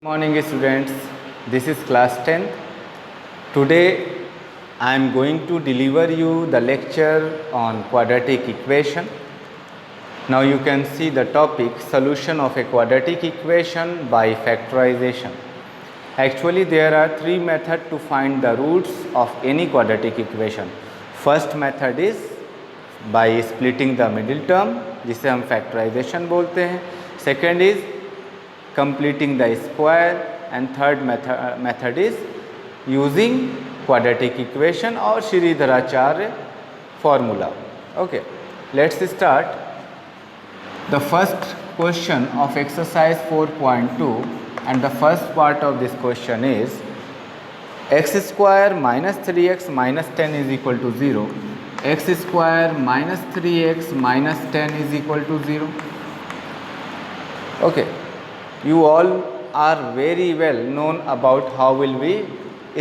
Morning students, this is class 10th. Today I am going to deliver you the lecture on quadratic equation. Now you can see the topic solution of a quadratic equation by factorization. Actually there are three methods to find the roots of any quadratic equation. First method is by splitting the middle term जिसे हम factorization बोलते हैं. Second is completing the square and third method is using quadratic equation or Sridharacharya formula. Okay, let's start. The first question of exercise 4.2 and the first part of this question is x square minus 3x minus 10 is equal to 0. X square minus 3x minus 10 is equal to 0. Okay. You all are very well known about how will we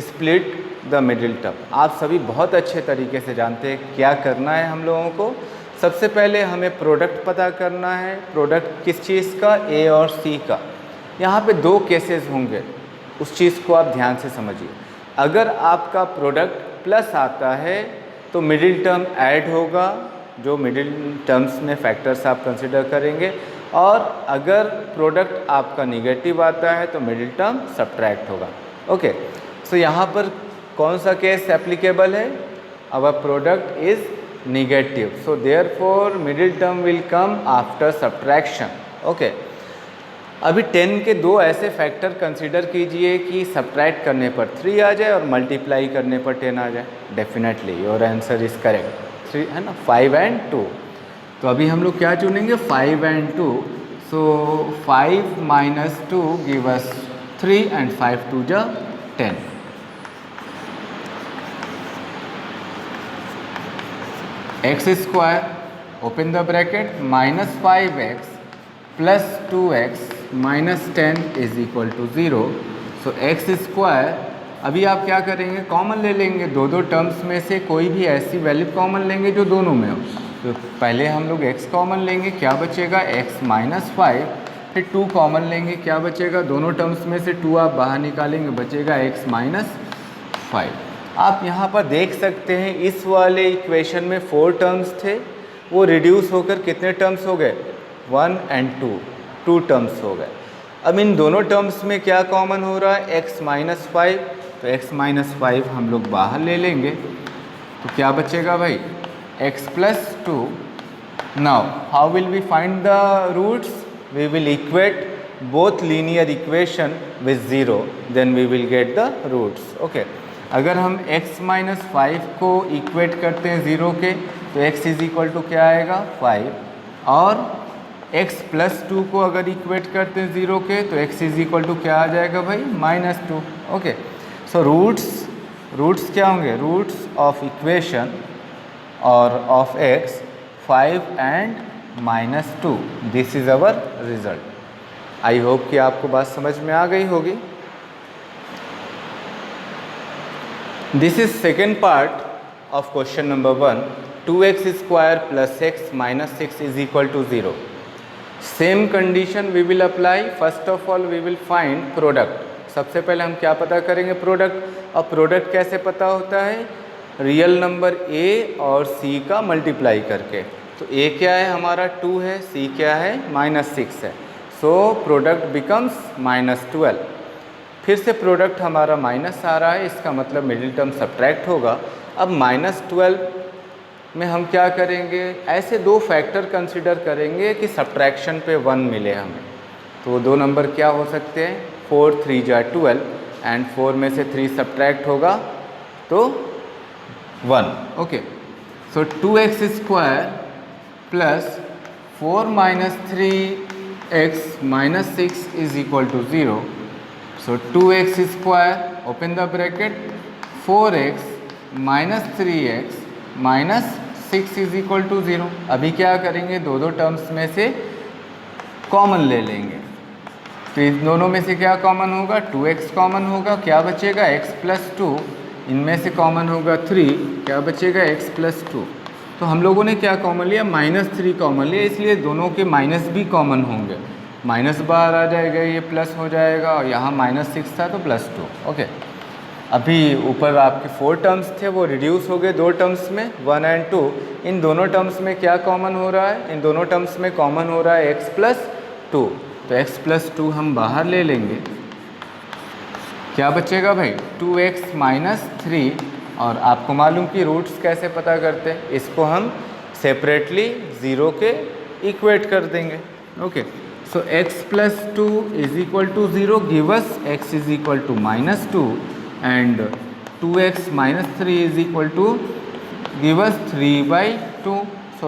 split the middle term. आप सभी बहुत अच्छे तरीके से जानते हैं क्या करना है हम लोगों को. सबसे पहले हमें प्रोडक्ट पता करना है. प्रोडक्ट किस चीज़ का? ए और सी का. यहाँ पे दो केसेस होंगे, उस चीज़ को आप ध्यान से समझिए. अगर आपका प्रोडक्ट प्लस आता है तो मिडिल टर्म ऐड होगा, जो मिडिल टर्म्स में फैक्टर्स आप कंसिडर करेंगे. और अगर प्रोडक्ट आपका निगेटिव आता है तो मिडिल टर्म सब्ट्रैक्ट होगा. ओके, सो यहाँ पर कौन सा केस एप्लीकेबल है? अवर product is negative, so therefore middle term will come after subtraction. Okay, अभी 10 के दो ऐसे फैक्टर कंसीडर कीजिए कि सब्ट्रैक्ट करने पर 3 आ जाए और मल्टीप्लाई करने पर 10 आ जाए. Definitely your answer is correct. 3 है ना, 5 एंड 2. तो अभी हम लोग क्या चुनेंगे? 5 and 2. So 5 minus 2 give us 3 and 5 2 जा 10. X square open the bracket minus 5x plus 2x minus 10 is equal to 0. So x square, अभी आप क्या करेंगे? कॉमन ले लेंगे. दो टर्म्स में से कोई भी ऐसी वैल्यू कॉमन लेंगे जो दोनों में हो. तो पहले हम लोग x कॉमन लेंगे, क्या बचेगा? x minus 5. फिर 2 कॉमन लेंगे, क्या बचेगा? दोनों टर्म्स में से 2 आप बाहर निकालेंगे, बचेगा x माइनस 5. आप यहाँ पर देख सकते हैं इस वाले इक्वेशन में 4 टर्म्स थे, वो रिड्यूस होकर कितने टर्म्स हो गए? 1 एंड 2 टर्म्स हो गए. अब इन दोनों टर्म्स में क्या कॉमन हो रहा है? x minus 5. तो x माइनस 5 हम लोग बाहर ले लेंगे, तो क्या बचेगा भाई? x plus 2. Now how will we find the roots? We will equate both linear equation with 0, then we will get the roots. Okay, अगर हम x minus 5 को इक्वेट करते हैं 0 के, तो x इज इक्वल टू क्या आएगा? 5. और x प्लस 2 को अगर इक्वेट करते हैं 0 के, तो x इज इक्वल टू क्या आ जाएगा भाई? माइनस 2. ओके, सो रूट्स क्या होंगे? रूट्स ऑफ इक्वेशन और of x 5 and minus 2. This is our result. I hope कि आपको बात समझ में आ गई होगी. This is second part of question number 1. 2x square plus x minus 6 is equal to 0. Same condition we will apply. First of all we will find product. सबसे पहले हम क्या पता करेंगे? प्रोडक्ट. और प्रोडक्ट कैसे पता होता है? रियल नंबर a और c का मल्टीप्लाई करके. तो a क्या है हमारा? 2 है. c क्या है? माइनस 6 है. So product becomes minus 12. फिर से प्रोडक्ट हमारा माइनस आ रहा है, इसका मतलब मिडिल टर्म सब्ट्रैक्ट होगा. अब माइनस 12 में हम क्या करेंगे? ऐसे दो फैक्टर कंसिडर करेंगे कि सब्ट्रैक्शन पे 1 मिले हमें. तो वो दो नंबर क्या हो सकते हैं? 4 3 जा 12 एंड 4 में से 3 सब्ट्रैक्ट होगा तो 1. Okay, so 2x square plus 4 minus 3x minus 6 is equal to 0. So 2x square open the bracket 4x minus 3x minus 6 is equal to 0. अभी क्या करेंगे? दो टर्म्स में से कॉमन ले लेंगे. तो इन दोनों में से क्या कॉमन होगा? 2x कॉमन होगा, क्या बचेगा? x plus 2. इनमें से कॉमन होगा 3, क्या बचेगा? x plus 2. तो हम लोगों ने क्या कॉमन लिया? माइनस 3 कॉमन लिया, इसलिए दोनों के माइनस भी कॉमन होंगे. माइनस बाहर आ जाएगा, ये प्लस हो जाएगा, और यहाँ -6 था तो +2। ओके, अभी ऊपर आपके 4 टर्म्स थे वो रिड्यूस हो गए 2 टर्म्स में, 1 एंड 2। इन दोनों टर्म्स में क्या कॉमन हो रहा है? इन दोनों टर्म्स में कॉमन हो रहा है x+2, तो x+2 हम बाहर ले लेंगे। क्या बचेगा भाई? 2x - 3, और आपको मालूम कि रूट्स कैसे पता करते हैं, इसको हम सेपरेटली 0 के इक्वेट कर देंगे। Okay, so x+2 = 0 give us x = -2 and 2x - 3 = give us 3/2। so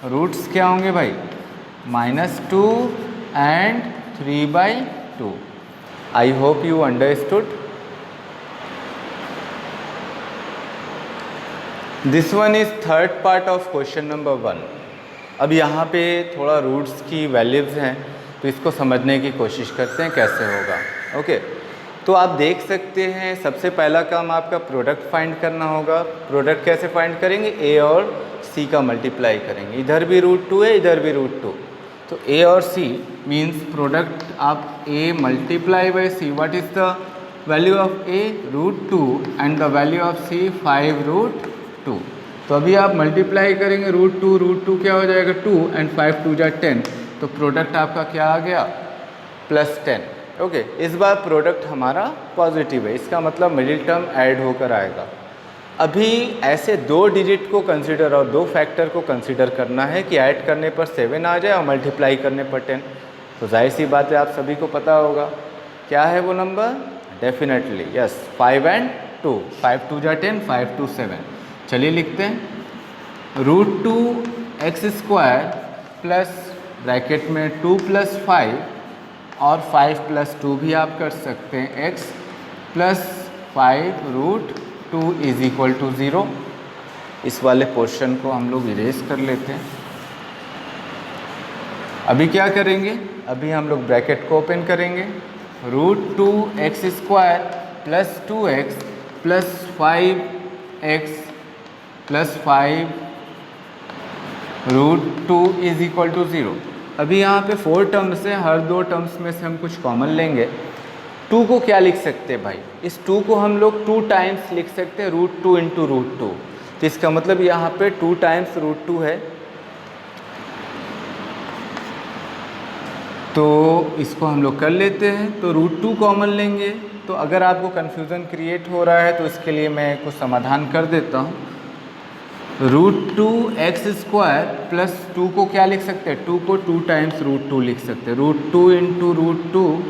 roots क्या होंगे भाई? -2 and 3/2। I hope you understood. This one is third part of question number 1। अब यहाँ पे थोड़ा रूट्स की वैल्यूज़ हैं, तो इसको समझने की कोशिश करते हैं कैसे होगा। ओके, तो आप देख सकते हैं सबसे पहला काम आपका प्रोडक्ट फाइंड करना होगा। प्रोडक्ट कैसे फाइंड करेंगे? a और c का मल्टीप्लाई करेंगे। इधर भी √2 है, इधर भी √2, तो a और c मीन्स प्रोडक्ट आप a multiply by c। What is the value of a? √2 and the value of c 5√2। तो अभी आप मल्टीप्लाई करेंगे √2 क्या हो जाएगा? 2 एंड 5 2 जा 10, तो प्रोडक्ट आपका क्या आ गया? +10। ओके, इस बार प्रोडक्ट हमारा पॉजिटिव है, इसका मतलब मिडिल टर्म ऐड होकर आएगा। अभी ऐसे 2 डिजिट को कंसीडर और 2 फैक्टर को कंसीडर करना है कि ऐड करने पर 7 आ जाए और मल्टीप्लाई करने पर 10। तो जाहिर सी बात है, आप सभी को पता होगा क्या है वो नंबर? डेफिनेटली यस, 5 एंड 2, 5 2 जा 10, 5 2 7। चलिए लिखते हैं √2x² प्लस ब्रैकेट में 2 + 5 और 5 + 2 भी आप कर सकते हैं, x + 5√2 = 0। इस वाले पोर्शन को हम लोग इरेज कर लेते हैं। अभी क्या करेंगे? अभी हम लोग ब्रैकेट को ओपन करेंगे। √2x² + 2x + 5x + 5√2 = 0। अभी यहाँ पे 4 टर्म्स है, हर 2 टर्म्स में से हम कुछ कॉमन लेंगे। 2 को क्या लिख सकते हैं भाई? इस 2 को हम लोग 2 टाइम्स लिख सकते हैं, √2 × √2। तो इसका मतलब यहाँ पे 2 टाइम्स √2 है, तो इसको हम लोग कर लेते हैं। तो √2 कॉमन लेंगे, तो अगर आपको कन्फ्यूज़न क्रिएट हो रहा है तो इसके लिए मैं कुछ समाधान कर देता हूँ। √2x² प्लस 2 को क्या लिख सकते हैं? 2 को 2 टाइम्स √2 लिख सकते हैं, √2 × √2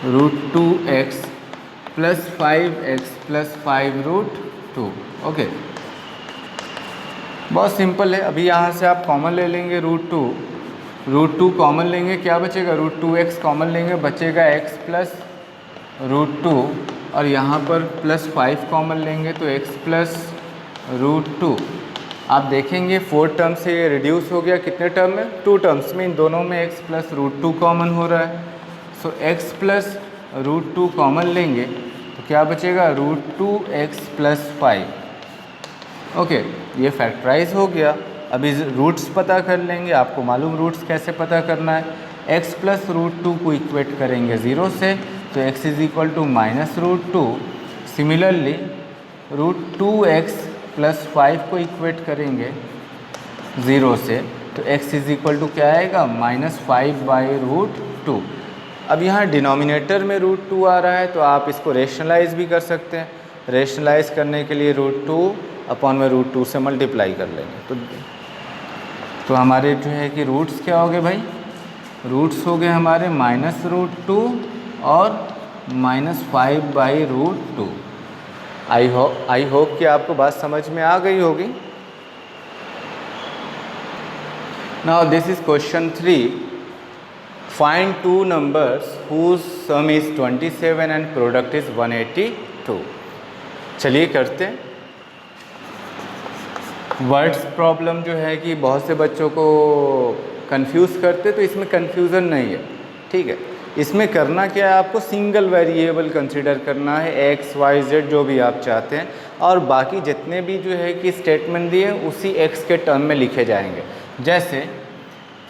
√2x + 5x + 5√2। ओके, बहुत सिंपल है। अभी यहाँ से आप कॉमन ले लेंगे √2 कॉमन लेंगे, क्या बचेगा? √2x कॉमन लेंगे, बचेगा x + √2, और यहाँ पर +5 कॉमन लेंगे तो x + √2। आप देखेंगे 4 टर्म से ये रिड्यूस हो गया, कितने टर्म में? 2 टर्म्स में। इन दोनों में x + √2 कॉमन हो रहा है, सो x + √2 कॉमन लेंगे तो क्या बचेगा? √2x + 5। ओके, ये फैक्टराइज हो गया। अभी रूट्स पता कर लेंगे, आपको मालूम रूट्स कैसे पता करना है। x + √2 को इक्वेट करेंगे 0 से, तो x = -√2। सिमिलरली √2x + 5 को इक्वेट करेंगे 0 से, तो x क्या आएगा? -5/√2। अब यहाँ डिनोमिनेटर में √2 आ रहा है, तो आप इसको रेशनलाइज भी कर सकते हैं। रेशनलाइज करने के लिए √2/√2 से मल्टीप्लाई कर लेंगे, तो हमारे जो है कि रूट्स क्या हो गए भाई? रूट्स हो गए हमारे -√2 और -5/√2। आई होप कि आपको बात समझ में आ गई होगी। Now this is question 3। Find 2 numbers whose sum is 27 and product is 182। चलिए करते हैं। वर्ड्स प्रॉब्लम जो है कि बहुत से बच्चों को कंफ्यूज करते, तो इसमें कंफ्यूजन नहीं है, ठीक है। इसमें करना क्या है? आपको सिंगल वेरिएबल कंसीडर करना है, x y z जो भी आप चाहते हैं। और बाकी जितने भी जो है कि स्टेटमेंट दिए उसी x के टर्म में लिखे जाएंगे। जैसे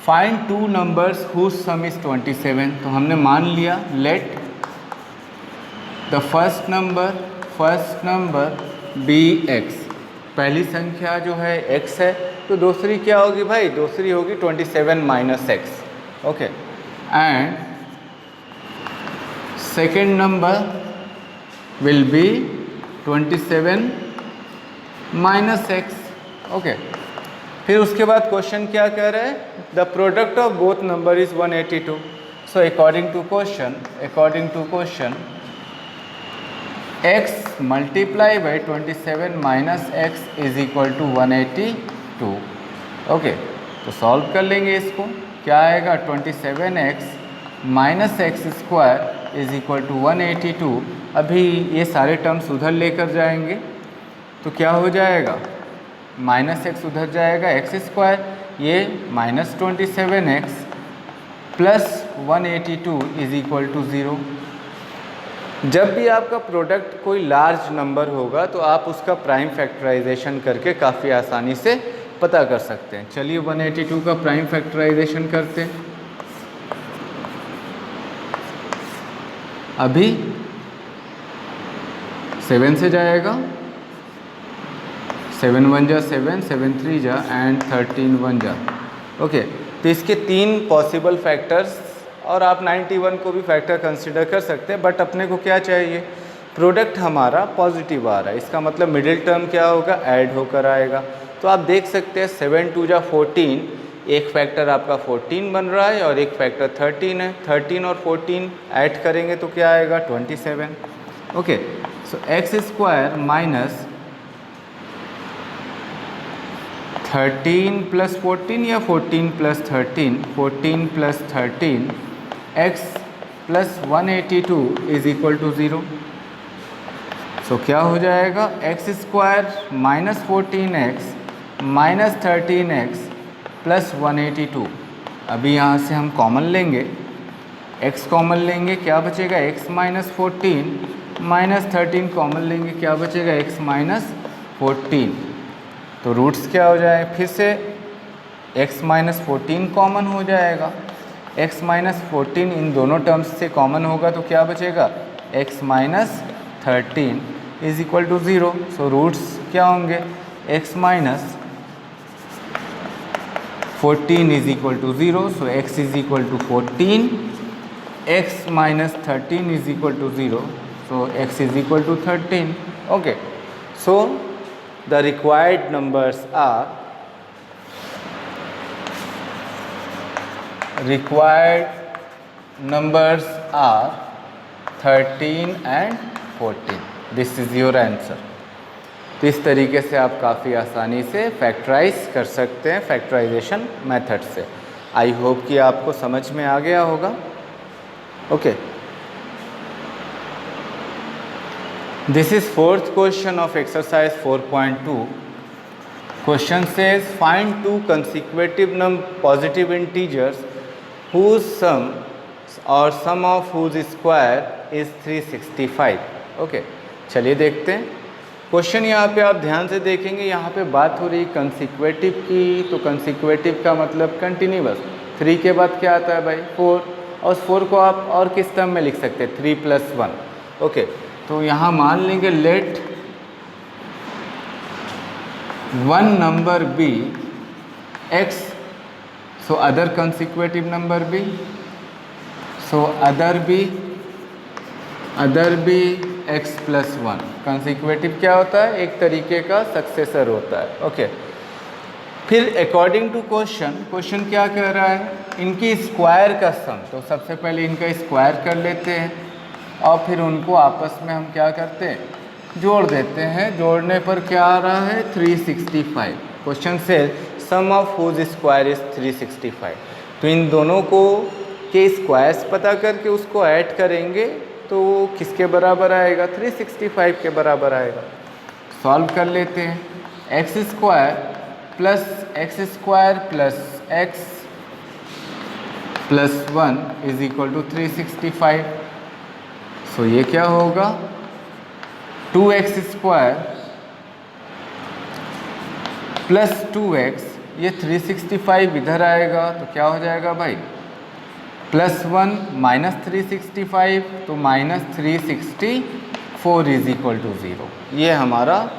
find two numbers whose sum is 27, तो हमने मान लिया let the first number be x। पहली संख्या जो है x है, तो दूसरी क्या होगी भाई, दूसरी होगी 27 minus x. Okay, and second number will be 27 minus x. Okay, फिर उसके बाद क्वेश्चन क्या कह रहा है, the product of both number is 182। So according to question x multiply by 27 minus x is equal to 182। Okay, तो solve कर लेंगे इसको, क्या आएगा 27x minus x square is equal to 182। अभी ये सारे टर्म्स उधर लेकर जाएंगे तो क्या हो जाएगा, माइनस एक्स उधर जाएगा, एक्स स्क्वायर, ये minus 27x plus 182 is equal to 0। जब भी आपका प्रोडक्ट कोई लार्ज नंबर होगा तो आप उसका प्राइम फैक्टराइजेशन करके काफ़ी आसानी से पता कर सकते हैं। चलिए 182 का प्राइम फैक्टराइजेशन करते हैं। अभी 7 से जाएगा, 7 1 जा 7, 7 3 जा एंड 13 1 जा। ओके, तो इसके 3 पॉसिबल फैक्टर्स, और आप 91 को भी फैक्टर कंसिडर कर सकते हैं, बट अपने को क्या चाहिए, प्रोडक्ट हमारा पॉजिटिव आ रहा है, इसका मतलब मिडिल टर्म क्या होगा, ऐड होकर आएगा। तो आप देख सकते हैं 7 2 जा 14, एक फैक्टर आपका 14 बन रहा है और एक फैक्टर 13 है। 13 और 14 ऐड करेंगे तो क्या आएगा 27। Okay, so x square minus 13 plus 14 या 14 plus 13, 14 plus 13 x plus 182 is equal to 0। So क्या हो जाएगा, x square minus 14x minus 13x plus 182। अभी यहाँ से हम कॉमन लेंगे, x कॉमन लेंगे, क्या बचेगा x माइनस 14 माइनस 13 कॉमन लेंगे, क्या बचेगा x माइनस 14। तो रूट्स क्या हो जाए, फिर से x माइनस 14 कॉमन हो जाएगा, x माइनस 14 इन दोनों टर्म्स से कॉमन होगा तो क्या बचेगा, x minus 13 is equal to 0। So roots क्या होंगे, x minus 14 is equal to 0। So x is equal to 14, x minus 13 is equal to 0। So x is equal to 13। Okay, so the required numbers are, required numbers are 13 and 14. This is your answer. तो इस तरीके से आप काफ़ी आसानी से factorise कर सकते हैं फैक्टराइजेशन मेथड से। आई होप कि आपको समझ में आ गया होगा। Okay, this is fourth question of exercise 4.2. Question says find two consecutive positive integers whose sum or sum of whose square is 365. Okay, चलिए देखते हैं क्वेश्चन। यहाँ पे आप ध्यान से देखेंगे, यहाँ पे बात हो रही कंसिक्वेटिव की, तो कंसिक्वेटिव का मतलब कंटिन्यूअस। 3 के बाद क्या आता है भाई 4, और उस 4 को आप और किस टर्म में लिख सकते हैं, 3 प्लस 1। ओके, तो यहाँ मान लेंगे late one number be x, so other consecutive number be, so other be x plus 1। consecutive क्या होता है, एक तरीके का सक्सेसर होता है। ओके, फिर अकॉर्डिंग टू क्वेश्चन क्या कह रहा है, इनकी स्क्वायर का सम। तो सबसे पहले इनका स्क्वायर कर लेते हैं और फिर उनको आपस में हम क्या करते हैं, जोड़ देते हैं। जोड़ने पर क्या आ रहा है 365। क्वेश्चन से सम ऑफ हुज स्क्वायर इज 365। तो इन दोनों को के स्क्वायर्स पता करके उसको ऐड करेंगे तो किसके बराबर आएगा, 365 के बराबर आएगा। सॉल्व कर लेते हैं, x square plus x plus 1 is equal to 365। So ये क्या होगा, 2x स्क्वायर प्लस 2x, ये 365 इधर आएगा तो क्या हो जाएगा भाई, +1 माइनस 365 तो -364 इज इक्वल टू 0। ये हमारा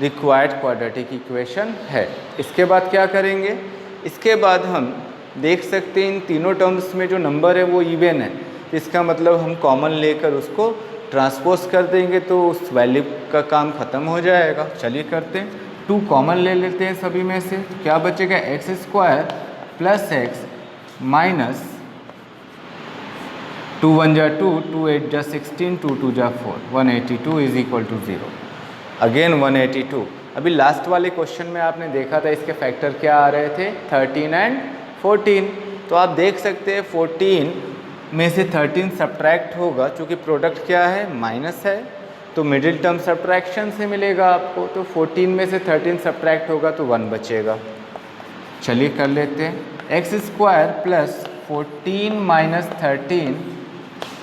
रिक्वायर्ड क्वाड्रेटिक इक्वेशन है। इसके बाद क्या करेंगे, इसके बाद हम देख सकते हैं इन तीनों टर्म्स में जो नंबर है वो इवन है, इसका मतलब हम कॉमन लेकर उसको ट्रांसपोज कर देंगे तो उस वैल्यू का काम ख़त्म हो जाएगा। चलिए करते हैं, 2 कॉमन ले लेते हैं सभी में से, तो क्या बचेगा, x² प्लस x माइनस 2 1 जा 2, 2 8 जा 16, 2 2 जा 4, 182 इज इक्वल टू 0। अगेन 182। अभी लास्ट वाले क्वेश्चन में आपने देखा था इसके फैक्टर क्या आ रहे थे, 13 एंड 14। तो आप देख सकते हैं 14 में से 13 सब्ट्रैक्ट होगा, चूँकि प्रोडक्ट क्या है, माइनस है, तो मिडिल टर्म सब्ट्रैक्शन से मिलेगा आपको। तो 14 में से 13 सब्ट्रैक्ट होगा तो 1 बचेगा। चलिए कर लेते हैं, x² plus 14 minus 13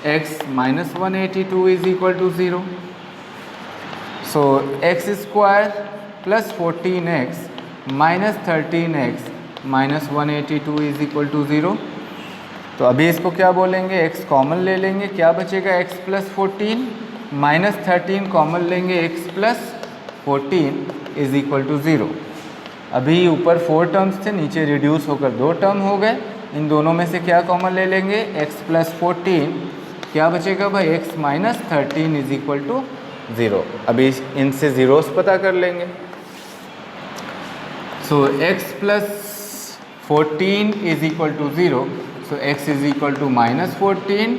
x minus 182 is equal to 0। So x² plus 14x minus 13x minus 182 is equal to 0। तो अभी इसको क्या बोलेंगे, x कॉमन ले लेंगे, क्या बचेगा, x प्लस 14 माइनस 13 कॉमन लेंगे, x plus 14 is equal to 0। अभी ऊपर 4 टर्म्स थे, नीचे रिड्यूस होकर 2 टर्म हो गए। इन दोनों में से क्या कॉमन ले लेंगे, x प्लस 14, क्या बचेगा भाई, x minus 13 is equal to 0। अभी इनसे ज़ीरोस पता कर लेंगे। So x plus 14 is equal to 0, so x is equal to -14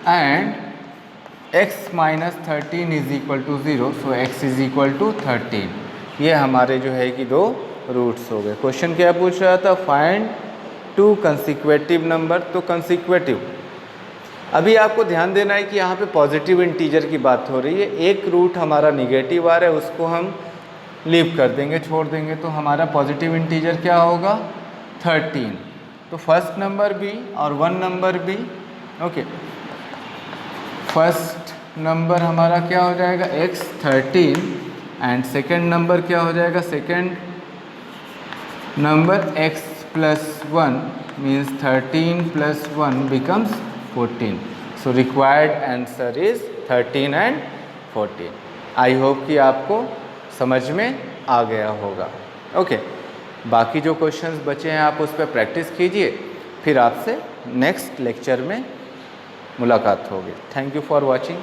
and x minus 13 is equal to 0, so x is equal to 13। ये हमारे जो है कि 2 रूट्स हो गए। क्वेश्चन क्या पूछ रहा था, फाइंड 2 कंसिक्वेटिव नंबर। तो कंसिक्वेटिव, अभी आपको ध्यान देना है कि यहाँ पे पॉजिटिव इंटीजर की बात हो रही है। एक रूट हमारा निगेटिव आ रहा है, उसको हम लीव कर देंगे, छोड़ देंगे, तो हमारा पॉजिटिव इंटीजर क्या होगा, 13। तो फर्स्ट नंबर भी और 1 नंबर भी, ओके, फर्स्ट नंबर हमारा क्या हो जाएगा, x 13 एंड सेकेंड नंबर क्या हो जाएगा, second number x plus 1 means 13 plus 1 becomes 14। So required answer is 13 and 14। I hope कि आपको समझ में आ गया होगा। ओके, बाकी जो क्वेश्चंस बचे हैं आप उस पर प्रैक्टिस कीजिए, फिर आपसे नेक्स्ट लेक्चर में मुलाकात होगी। Thank you for watching.